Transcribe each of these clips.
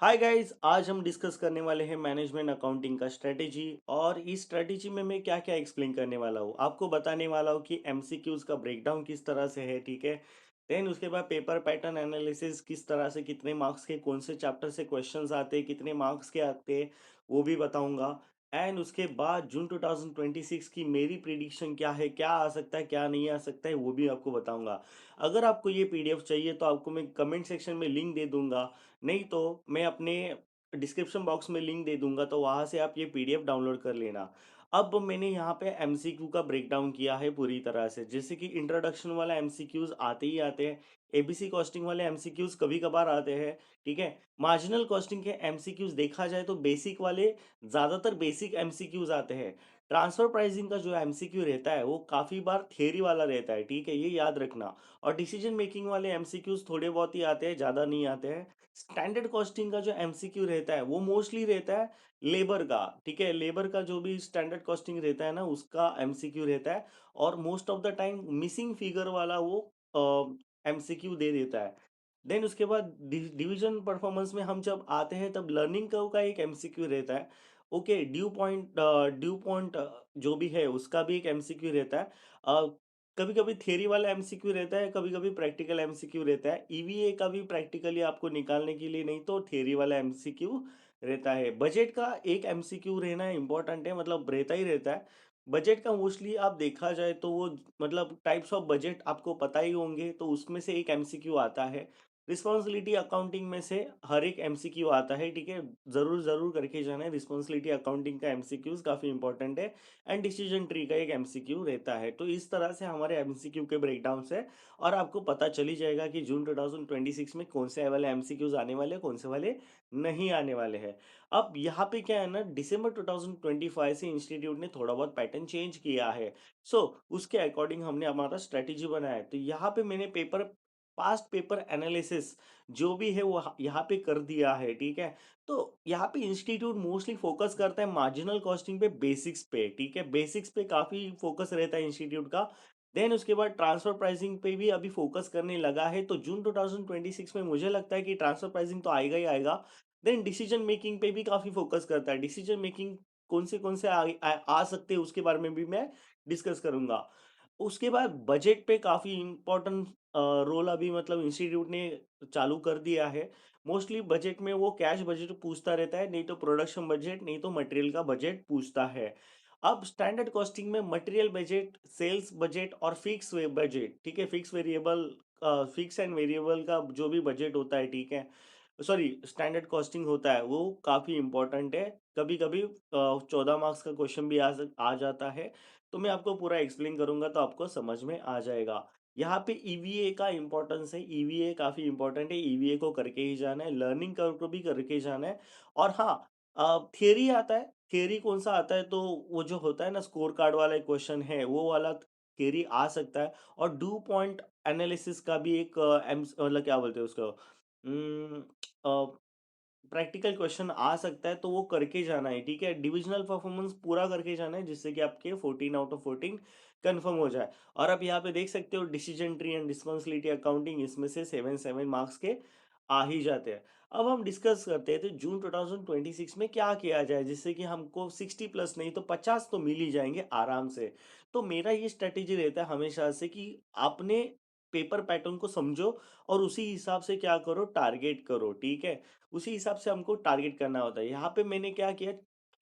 Hi guys, आज हम discuss करने वाले हैं मैनेजमेंट अकाउंटिंग का स्ट्रेटेजी। और इस स्ट्रेटेजी में मैं क्या क्या एक्सप्लेन करने वाला हूँ, आपको बताने वाला हूँ कि एमसीक्यूज का ब्रेकडाउन किस तरह से है, ठीक है। देन उसके बाद पेपर पैटर्न एनालिसिस किस तरह से, कितने मार्क्स के कौन से चैप्टर से क्वेश्चंस आते हैं, कितने मार्क्स के आते हैं, वो भी बताऊंगा। एंड उसके बाद जून 2026 की मेरी प्रिडिक्शन क्या है, क्या आ सकता है क्या नहीं आ सकता है, वो भी आपको बताऊंगा। अगर आपको ये पीडीएफ चाहिए तो आपको मैं कमेंट सेक्शन में लिंक दे दूंगा, नहीं तो मैं अपने डिस्क्रिप्शन बॉक्स में लिंक दे दूंगा, तो वहां से आप ये पीडीएफ डाउनलोड कर लेना। अब मैंने यहाँ पे एमसीक्यू का ब्रेकडाउन किया है पूरी तरह से, जैसे कि इंट्रोडक्शन वाला एमसीक्यूज आते ही आते हैं। एबीसी कॉस्टिंग वाले एमसीक्यूज कभी कभार आते हैं, ठीक है। मार्जिनल कॉस्टिंग के एमसीक्यूज देखा जाए तो बेसिक वाले, ज्यादातर बेसिक एमसीक्यूज आते हैं। ट्रांसफर प्राइसिंग का जो एमसीक्यू रहता है वो काफी बार थियरी वाला रहता है, ठीक है, ये याद रखना। और डिसीजन मेकिंग वाले एमसीक्यूज थोड़े बहुत ही आते हैं, ज्यादा नहीं आते हैं। स्टैंडर्ड कॉस्टिंग का जो एमसीक्यू रहता है वो मोस्टली रहता है लेबर का, ठीक है। लेबर का जो भी स्टैंडर्ड कॉस्टिंग रहता है ना, उसका एमसीक्यू रहता है। और most of the time missing figure वाला वो एमसीक्यू दे देता है। देन उसके बाद डिवीजन परफॉर्मेंस में हम जब आते हैं तब लर्निंग कर्व का एक एमसीक्यू रहता है। ओके, ड्यू पॉइंट जो भी है उसका भी एक एमसीक्यू रहता है। कभी कभी थियरी वाला एमसीक्यू रहता है, कभी कभी प्रैक्टिकल एमसीक्यू रहता है। ईवीए का भी प्रैक्टिकली आपको निकालने के लिए, नहीं तो थियरी वाला एमसीक्यू रहता है। बजट का एक एमसीक्यू रहना इंपॉर्टेंट है, मतलब रहता ही रहता है। बजट का मोस्टली आप देखा जाए तो वो, मतलब टाइप्स ऑफ बजट आपको पता ही होंगे, तो उसमें से एक एमसीक्यू आता है। रिस्पॉन्सिबिलिटी अकाउंटिंग में से हर एक एमसीक्यू आता है, ठीक है। जरूर जरूर करके जाना है, रिस्पॉन्सिबिलिटी अकाउंटिंग का एमसीक्यूज काफी इंपॉर्टेंट है। एंड डिसीजन ट्री का एक एमसीक्यू रहता है। तो इस तरह से हमारे एमसीक्यू के ब्रेकडाउन है। और आपको पता चल ही जाएगा कि जून 2026 में कौन से वाले एमसीक्यूज आने वाले हैं, कौन से वाले नहीं आने वाले हैं। अब यहाँ पे क्या है ना, दिसंबर 2025 से इंस्टीट्यूट ने थोड़ा बहुत पैटर्न चेंज किया है। सो उसके अकॉर्डिंग हमने हमारा स्ट्रेटेजी बनाया है। तो यहाँ पे मैंने पास्ट पेपर एनालिसिस जो भी है वो यहाँ पे कर दिया है, ठीक है। तो यहाँ पे इंस्टीट्यूट मोस्टली फोकस करता है मार्जिनल कॉस्टिंग पे, बेसिक्स पे, ठीक है। बेसिक्स पे काफी फोकस रहता है इंस्टीट्यूट का। देन उसके बाद ट्रांसफर प्राइसिंग पे भी अभी फोकस करने लगा है। तो जून 2026 में मुझे लगता है कि ट्रांसफर प्राइसिंग तो आएगा ही आएगा। देन डिसीजन मेकिंग पे भी काफी फोकस करता है। डिसीजन मेकिंग कौन से आ सकते हैं उसके बारे में भी मैं डिस्कस करूंगा। उसके बाद बजट पे काफी इंपॉर्टेंट रोल अभी, मतलब इंस्टीट्यूट ने चालू कर दिया है। मोस्टली बजट में वो कैश बजट पूछता रहता है, नहीं तो प्रोडक्शन बजट, नहीं तो मटेरियल का बजट पूछता है। अब स्टैंडर्ड कॉस्टिंग में मटेरियल बजट, सेल्स बजट और बजट, ठीक है। फिक्स एंड वेरिएबल का जो भी बजट होता है, ठीक है, सॉरी, स्टैंडर्ड कॉस्टिंग होता है, वो काफी इंपॉर्टेंट है। कभी कभी 14 मार्क्स का क्वेश्चन भी आ जाता है। तो मैं आपको पूरा एक्सप्लेन करूंगा तो आपको समझ में आ जाएगा। यहाँ पे ईवीए का इंपॉर्टेंस है, ईवीए काफी इंपॉर्टेंट है, ईवीए को करके ही जाना है, लर्निंग कर्व को भी करके जाना है। और हाँ, थियरी आता है। थियरी कौन सा आता है, तो वो जो होता है ना, स्कोर कार्ड वाला क्वेश्चन है, वो वाला थियरी आ सकता है। और ड्यू पॉइंट एनालिसिस का भी एक मतलब क्या बोलते हैं उसको, प्रैक्टिकल क्वेश्चन आ सकता है, तो वो करके जाना है, ठीक है। डिविजनल परफॉर्मेंस पूरा करके जाना है, जिससे कि आपके 14 आउट ऑफ 14 कंफर्म हो जाए। और आप यहाँ पे देख सकते हो decision tree and responsibility accounting, इसमें से 7 7 मार्क्स के आ ही जाते हैं। अब हम डिस्कस करते हैं तो जून 2026 में क्या किया जाए, जिससे कि हमको 60 प्लस नहीं तो 50 तो मिल ही जाएंगे आराम से। तो मेरा ये स्ट्रेटेजी रहता है हमेशा से कि आपने पेपर पैटर्न को समझो और उसी हिसाब से क्या करो, टारगेट करो, ठीक है। उसी हिसाब से हमको टारगेट करना होता है। यहाँ पे मैंने क्या किया,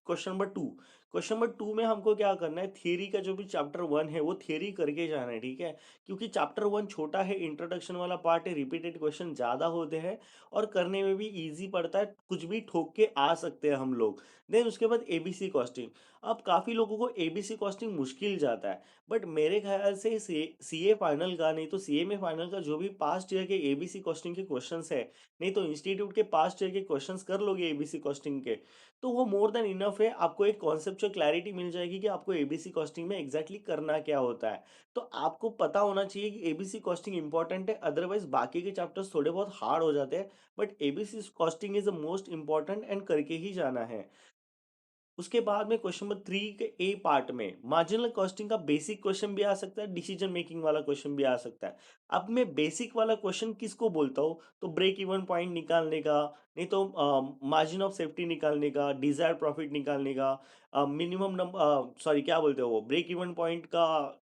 क्वेश्चन नंबर 2 में हमको क्या करना है, थियरी का जो भी चैप्टर 1 है वो थियरी करके जाना है, ठीक है। क्योंकि चैप्टर 1 छोटा है, इंट्रोडक्शन वाला पार्ट है, रिपीटेड क्वेश्चन ज्यादा होते हैं और करने में भी इजी पड़ता है, कुछ भी ठोक के आ सकते हैं हम लोग। देन उसके बाद एबीसी कॉस्टिंग। अब काफी लोगों को एबीसी कॉस्टिंग मुश्किल जाता है, बट मेरे ख्याल से सीए फाइनल का, नहीं तो सीए में फाइनल का जो भी पास्ट ईयर के एबीसी कॉस्टिंग के क्वेश्चंस है, नहीं तो इंस्टीट्यूट के पास्ट ईयर के क्वेश्चंस कर लोगे एबीसी कॉस्टिंग के, तो वो मोर देन इनफ है। आपको एक कॉन्सेप्चुअल क्लैरिटी मिल जाएगी कि आपको एबीसी कॉस्टिंग में एग्जैक्टली करना क्या होता है। तो आपको पता होना चाहिए कि एबीसी कॉस्टिंग इंपॉर्टेंट है, अदरवाइज बाकी के चैप्टर्स थोड़े बहुत हार्ड हो जाते हैं। But ABC costing is the most important and करके ही जाना है। उसके बाद में क्वेश्चन नंबर 3 के ए पार्ट में मार्जिनल कॉस्टिंग का बेसिक क्वेश्चन भी आ सकता है, डिसीजन मेकिंग वाला क्वेश्चन भी आ सकता है। अब मैं बेसिक वाला क्वेश्चन किसको बोलता हूँ, तो ब्रेक इवन पॉइंट निकालने का, नहीं तो मार्जिन ऑफ सेफ्टी निकालने का, डिजायर्ड प्रॉफिट निकालने का, मिनिमम नंबर, सॉरी क्या बोलते हो वो ब्रेक इवन पॉइंट का,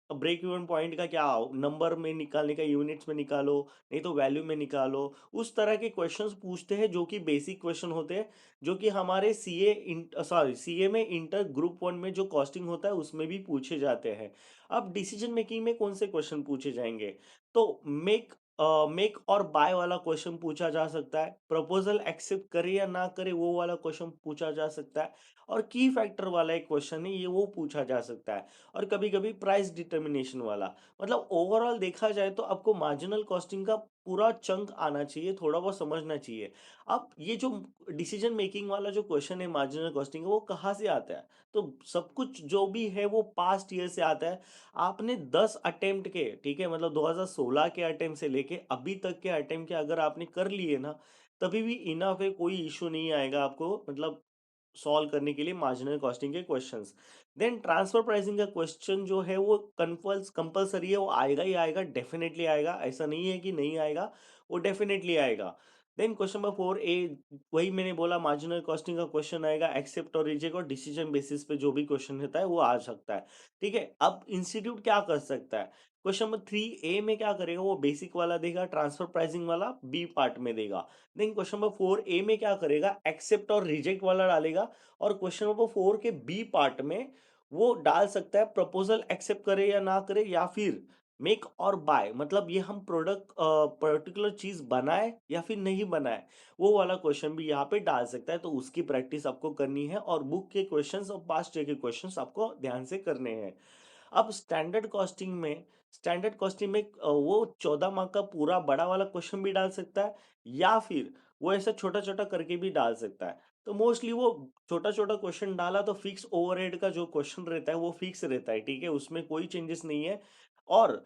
ब्रेक इवन पॉइंट का क्या नंबर में निकालने का, यूनिट्स में निकालो, नहीं तो वैल्यू में निकालो। उस तरह के क्वेश्चंस पूछते हैं जो कि बेसिक क्वेश्चन होते हैं, जो कि हमारे सीए में इंटर ग्रुप वन में जो कॉस्टिंग होता है उसमें भी पूछे जाते हैं। अब डिसीजन मेकिंग में कौन से क्वेश्चन पूछे जाएंगे, तो मेक और बाय वाला क्वेश्चन पूछा जा सकता है, प्रपोजल एक्सेप्ट करे या ना करे वो वाला क्वेश्चन पूछा जा सकता है, और की फैक्टर वाला एक क्वेश्चन है ये वो पूछा जा सकता है, और कभी-कभी प्राइस डिटर्मिनेशन वाला। मतलब ओवरऑल देखा जाए तो आपको मार्जिनल कॉस्टिंग का पूरा चंक आना चाहिए, थोड़ा बहुत समझना चाहिए। अब ये जो डिसीजन मेकिंग वाला जो क्वेश्चन है मार्जिनल कॉस्टिंग का, वो कहाँ से आता है? तो सब कुछ जो भी है वो पास्ट ईयर से आता है। आपने 10 अटेम्प्ट के, ठीक है, मतलब 2016 के अटेम्प्ट से लेके अभी तक के अटेम्प्ट के अगर आपने कर लिए ना, तभी भी इनफ है, कोई इश्यू नहीं आएगा आपको, मतलब सॉल्व करने के लिए मार्जिनल कॉस्टिंग के क्वेश्चंस। देन ट्रांसफर प्राइसिंग का क्वेश्चन जो है वो कंपल्सरी है, वो आएगा ही आएगा, डेफिनेटली आएगा, ऐसा नहीं है कि नहीं आएगा, वो डेफिनेटली आएगा। देन क्वेश्चन नंबर 4 ए, वही मैंने बोला मार्जिनल कॉस्टिंग का क्वेश्चन आएगा, एक्सेप्ट और रिजेक्ट और डिसीजन बेसिस पे जो भी क्वेश्चन रहता है वो आ सकता है। ठीक है, अब इंस्टीट्यूट क्या कर सकता है, क्वेश्चन नंबर 3 ए में क्या करेगा, वो बेसिक वाला देगा, ट्रांसफर प्राइसिंग वाला बी पार्ट में देगा। देन क्वेश्चन नंबर 4 ए में क्या करेगा, एक्सेप्ट और रिजेक्ट वाला डालेगा, और क्वेश्चन नंबर 4 के बी पार्ट में वो डाल सकता है प्रपोजल एक्सेप्ट करे या ना करे, या फिर मेक और बाय, मतलब ये हम प्रोडक्ट पर्टिकुलर चीज बनाए या फिर नहीं बनाए, वो वाला क्वेश्चन भी यहाँ पे डाल सकता है। तो उसकी प्रैक्टिस आपको करनी है, और बुक के क्वेश्चंस और पास्ट ईयर के क्वेश्चंस आपको ध्यान से करने हैं। अब स्टैंडर्ड कॉस्टिंग में वो 14 मार्क का पूरा बड़ा वाला क्वेश्चन भी डाल सकता है, या फिर वो ऐसा छोटा छोटा करके भी डाल सकता है। तो मोस्टली वो छोटा छोटा क्वेश्चन डाला तो फिक्स ओवरहेड का जो क्वेश्चन रहता है वो फिक्स रहता है, ठीक है, उसमें कोई चेंजेस नहीं है। और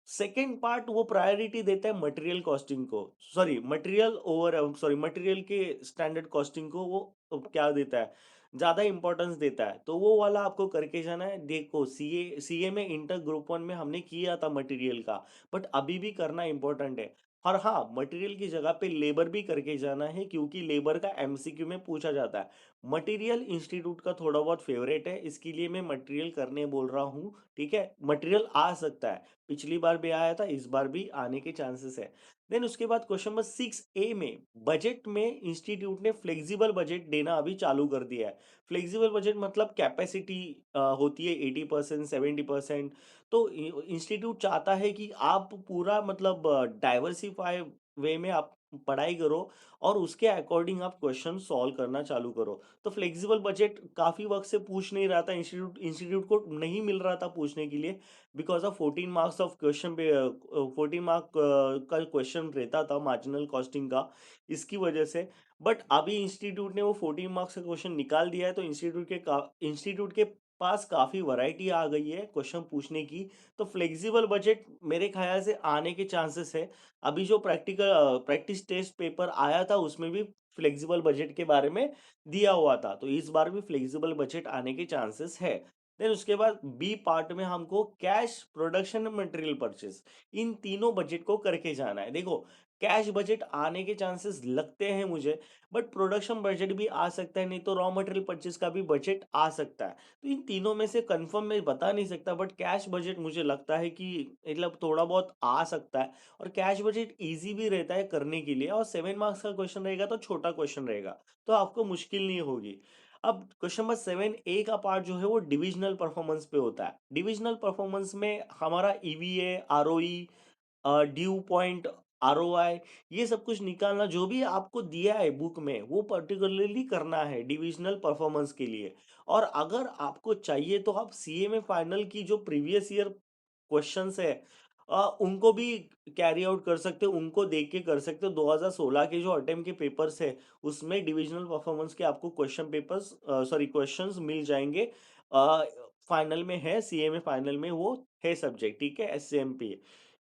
सेकेंड पार्ट वो प्रायोरिटी देता है मटेरियल कॉस्टिंग को, सॉरी मटेरियल के स्टैंडर्ड कॉस्टिंग को, वो क्या देता है, ज्यादा इंपॉर्टेंस देता है, तो वो वाला आपको करके जाना है। देखो सीए में इंटर ग्रुप वन में हमने किया था मटेरियल का, बट अभी भी करना इंपॉर्टेंट है। और हाँ, मटेरियल की जगह पे लेबर भी करके जाना है, क्योंकि लेबर का एमसीक्यू में पूछा जाता है। मटेरियल इंस्टीट्यूट का थोड़ा बहुत फेवरेट है, इसके लिए मैं मटेरियल करने बोल रहा हूँ, ठीक है, मटेरियल आ सकता है, पिछली बार भी आया था, इस बार भी आने के चांसेस है। देन उसके बाद क्वेश्चन नंबर 6 ए में बजट में इंस्टीट्यूट ने फ्लेक्सिबल बजट देना अभी चालू कर दिया है। फ्लेक्सिबल बजट मतलब कैपेसिटी होती है 80% 70%। तो इंस्टीट्यूट चाहता है कि आप पूरा मतलब डाइवर्सिफाई वे में आप पढ़ाई करो, और उसके अकॉर्डिंग आप क्वेश्चन सॉल्व करना चालू करो। तो फ्लेक्सिबल बजट काफी वक्त से पूछ नहीं रहा था, इंस्टीट्यूट इंस्टीट्यूट को नहीं मिल रहा था पूछने के लिए, because of 14 marks of question पे 14 मार्क का क्वेश्चन रहता था मार्जिनल कॉस्टिंग का, इसकी वजह से। बट अभी इंस्टीट्यूट ने वो 14 मार्क्स का क्वेश्चन निकाल दिया है, तो इंस्टीट्यूट के पास काफी वैरायटी आ गई है क्वेश्चन पूछने की। तो फ्लेक्सिबल बजट मेरे ख्याल से आने के चांसेस है। अभी जो प्रैक्टिस टेस्ट पेपर आया था उसमें भी फ्लेक्सिबल बजट के बारे में दिया हुआ था, तो इस बार भी फ्लेक्सिबल बजट आने के चांसेस है। देन उसके बाद बी पार्ट में हमको कैश, प्रोडक्शन, मटेरियल परचेस, इन तीनों बजट को करके जाना है। देखो, कैश बजट आने के चांसेस लगते हैं मुझे, बट प्रोडक्शन बजट भी आ सकता है, नहीं तो रॉ मटेरियल परचेस का भी बजट आ सकता है। तो इन तीनों में से कंफर्म मैं बता नहीं सकता, बट कैश बजट मुझे लगता है कि मतलब थोड़ा बहुत आ सकता है, और कैश बजट इजी भी रहता है करने के लिए, और 7 मार्क्स का क्वेश्चन रहेगा तो छोटा क्वेश्चन रहेगा, तो आपको मुश्किल नहीं होगी। अब क्वेश्चन नंबर 7 ए का पार्ट जो है वो डिविजनल परफॉर्मेंस पे होता है। डिविजनल परफॉर्मेंस में हमारा EVA, ROE, due point, ROI, ये सब कुछ निकालना, जो भी आपको दिया है बुक में वो पर्टिकुलरली करना है डिविजनल परफॉर्मेंस के लिए। और अगर आपको चाहिए तो आप सीए में फाइनल की जो प्रीवियस ईयर क्वेश्चंस है, उनको भी कैरी आउट कर सकते हो, उनको देख के कर सकते हो। 2016 के जो अटेम्प्ट के पेपर्स है उसमें डिविजनल परफॉर्मेंस के आपको क्वेश्चंस मिल जाएंगे। फाइनल में है, सीए में फाइनल में वो है सब्जेक्ट, ठीक है, एससीएमपी,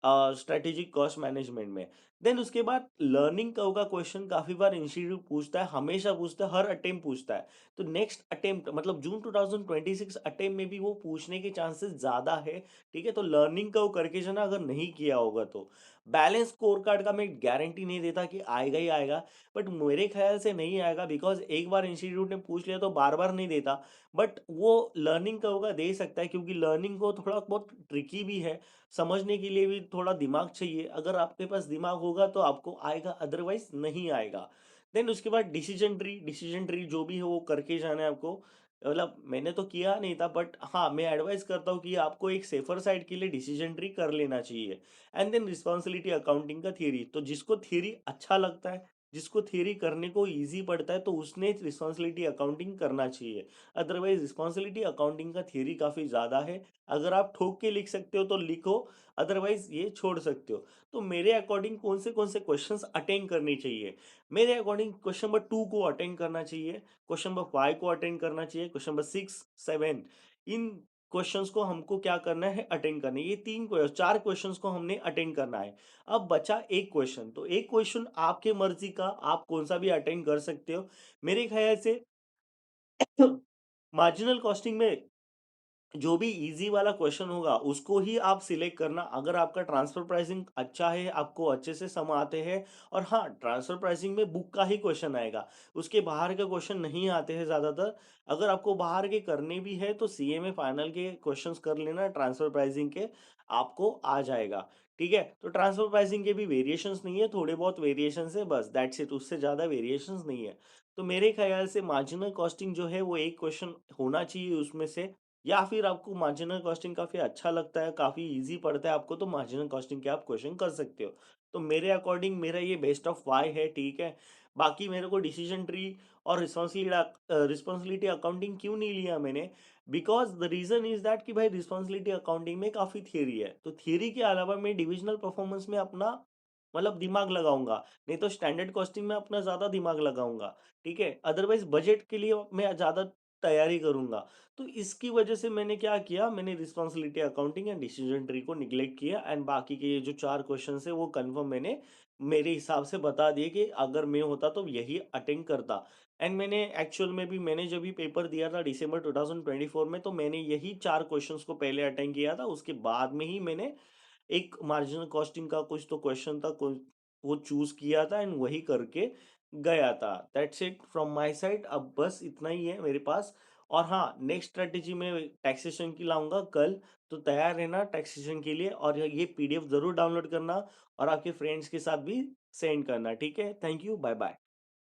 स्ट्रेटेजिक कॉस्ट मैनेजमेंट में। देन उसके बाद लर्निंग कर्व का क्वेश्चन काफ़ी बार इंस्टीट्यूट पूछता है, हमेशा पूछता है, हर अटेम्प्ट पूछता है। तो नेक्स्ट अटेम्प्ट मतलब जून 2026 अटेम्प्ट में भी वो पूछने के चांसेस ज़्यादा है, ठीक है? तो लर्निंग कर्व करके जो है ना अगर नहीं किया होगा तो। बैलेंस स्कोर कार्ड का मैं गारंटी नहीं देता कि आएगा ही आएगा, बट मेरे ख़्याल से नहीं आएगा बिकॉज़ एक बार इंस्टीट्यूट ने पूछ लिया तो बार-बार नहीं देता। बट वो लर्निंग कर्व का दे सकता है क्योंकि लर्निंग को थोड़ा बहुत ट्रिकी भी है। समझने के लिए भी थोड़ा दिमाग चाहिए। अगर आपके पास दिमाग होगा तो आपको आएगा, अदरवाइज़ नहीं आएगा। देन उसके बाद डिसीजन ट्री जो भी है वो करके जाना है आपको। मतलब मैंने तो किया नहीं था बट हाँ, मैं एडवाइस करता हूँ कि आपको एक सेफर साइड के लिए डिसीजन ट्री कर लेना चाहिए। एंड देन रिस्पॉन्सिबिलिटी अकाउंटिंग का थियरी। तो जिसको थियरी अच्छा लगता है, जिसको थियरी करने को ईज़ी पड़ता है तो उसने रिस्पॉन्सिबिलिटी अकाउंटिंग करना चाहिए। अदरवाइज़ रिस्पॉन्सिबिलिटी अकाउंटिंग का थियरी काफ़ी ज़्यादा है। अगर आप ठोक के लिख सकते हो तो लिखो, अदरवाइज़ ये छोड़ सकते हो। तो मेरे अकॉर्डिंग कौन से क्वेश्चंस अटेंड करने चाहिए? मेरे अकॉर्डिंग क्वेश्चन नंबर 2 को अटेंड करना चाहिए, क्वेश्चन नंबर 5 को अटेंड करना चाहिए, क्वेश्चन नंबर 6, 7 इन क्वेश्चंस को हमको क्या करना है? अटेंड करना है। ये 3 क्वे 4 क्वेश्चंस को हमने अटेंड करना है। अब बचा 1 क्वेश्चन, तो 1 क्वेश्चन आपके मर्ज़ी का, आप कौन-सा भी अटेंड कर सकते हो। मेरे ख़्याल से मार्जिनल कॉस्टिंग में जो भी ईज़ी वाला क्वेश्चन होगा, उसको ही आप सिलेक्ट करना। अगर आपका ट्रांसफर प्राइसिंग अच्छा है, आपको अच्छे से सम आते हैं और हाँ, ट्रांसफर प्राइसिंग में बुक का ही क्वेश्चन आएगा, उसके बाहर के क्वेश्चन नहीं आते हैं ज़्यादातर। अगर आपको बाहर के करने भी है, तो सीएमए फाइनल के क्वेश्चंस कर लेना ट्रांसफर प्राइसिंग के, आपको आ जाएगा, ठीक है? तो ट्रांसफर प्राइसिंग के भी वेरिएशंस नहीं है, थोड़े बहुत वेरिएशंस है बस दैट्स इट, उससे ज़्यादा वेरिएशंस नहीं है। तो मेरे ख़्याल से मार्जिनल कॉस्टिंग जो है, वो एक क्वेश्चन होना चाहिए उसमें से या फिर आपको मार्जिनल कॉस्टिंग काफ़ी अच्छा लगता है, काफ़ी ईज़ी पड़ता है आपको तो मार्जिनल कॉस्टिंग के आप क्वेश्चन कर सकते हो। तो मेरे अकॉर्डिंग मेरा ये बेस्ट ऑफ 5 है, ठीक है? बाकी मेरे को डिसीजन ट्री और रिस्पॉन्सिबिलिटी अकाउंटिंग क्यों नहीं लिया मैंने? Because the reason is that कि भाई रिस्पॉन्सिबिलिटी अकाउंटिंग में काफ़ी थियरी है। तो थियरी के अलावा मैं डिविज़नल परफॉर्मेंस में अपना मतलब दिमाग लगाऊँगा, नहीं तो स्टैंडर्ड कॉस्टिंग में अपना ज़्यादा दिमाग लगाऊँगा, ठीक है? अदरवाइज़ बजट के लिए मैं ज़्यादा तैयारी करूँगा। तो इसकी वजह से मैंने क्या किया, मैंने responsibility accounting and decision tree को निग्लेक्ट किया एंड बाकी के ये जो 4 क्वेश्चन्स हैं वो कन्फर्म मैंने मेरे हिसाब से बता दिए कि अगर मैं होता तो यही अटेंड करता। एंड मैंने एक्चुअल में भी मैंने जब भी पेपर दिया था दिसंबर 2024 में तो मैंने यही 4 क्वेश्चन्स को पहले अटेंड किया था, उसके बाद में ही मैंने एक मार्जिनल कॉस्टिंग का कुछ तो क्वेश्चन था, कोई वो चूज़ किया था एंड वही करके गया था। That's it from my side. अब बस इतना ही है मेरे पास। और हाँ, नेक्स्ट स्ट्रैटेजी मैं टैक्सेशन की लाऊँगा कल, तो तैयार रहना टैक्सेशन के लिए और ये पीडीएफ ज़रूर डाउनलोड करना और आपके फ्रेंड्स के साथ भी सेंड करना, ठीक है? Thank you, bye-bye.